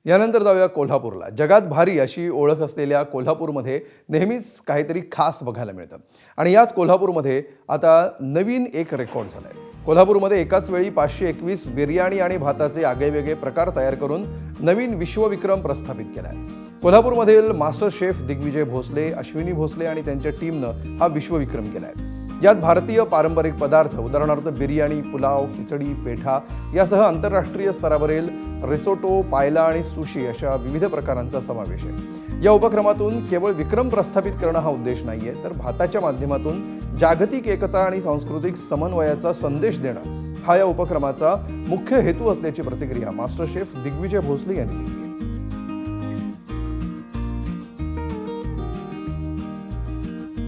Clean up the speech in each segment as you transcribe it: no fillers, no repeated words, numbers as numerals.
यानंतर जाऊया कोल्हापूरला। जगात भारी अशी ओळख असलेल्या कोल्हापूरमध्ये नेहमीच काहीतरी खास बघायला मिळतं आणि याच कोल्हापूरमध्ये आता नवीन एक रेकॉर्ड झालाय। कोल्हापूरमध्ये एकाच वेळी 521 बिर्याणी आणि भाताचे आगळेवेगळे प्रकार तयार करून नवीन विश्वविक्रम प्रस्थापित केलाय। कोल्हापूरमधील मास्टर शेफ दिग्विजय भोसले, अश्विनी भोसले आणि त्यांच्या टीमनं हा विश्वविक्रम केलाय। यात भारतीय पारंपरिक पदार्थ उदाहरणार्थ बिर्याणी, पुलाव, खिचडी, पेठा यासह आंतरराष्ट्रीय स्तरावरील रिसोटो, पायला आणि सुशी अशा विविध प्रकारांचा समावेश आहे। या उपक्रमातून केवळ विक्रम प्रस्थापित करणं हा उद्देश नाहीये, तर भाताच्या माध्यमातून जागतिक एकता आणि सांस्कृतिक समन्वयाचा संदेश देणं हा या उपक्रमाचा मुख्य हेतू असल्याची प्रतिक्रिया मास्टर शेफ दिग्विजय भोसले यांनी दिली।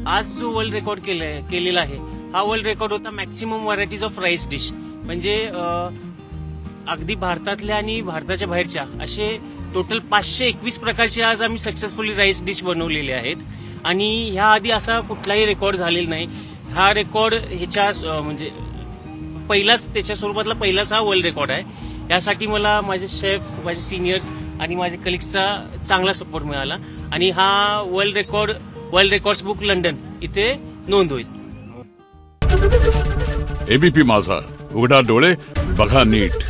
आज जो वर्ल्ड रेकॉर्ड केलेला आहे हा वर्ल्ड रेकॉर्ड होता maximum varieties of rice dish, म्हणजे अगदी भारतातल्या आणि भारताच्या बाहेरच्या असे टोटल 521 प्रकारचे आज आम्ही सक्सेसफुली राईस डिश बनवलेले आहेत आणि ह्या आधी असा कुठलाही रेकॉर्ड झालेला नाही। हा रेकॉर्ड ह्याच्या म्हणजे त्याच्या स्वरूपातला पहिलाच हा वर्ल्ड रेकॉर्ड आहे। यासाठी मला माझे शेफ, माझे सिनियर्स आणि माझे कलिग्सचा चांगला सपोर्ट मिळाला आणि हा वर्ल्ड रेकॉर्ड्स बुक लंडन इथे नोंद होईल। एबीपी माझा, उघडा डोळे बघा नीट।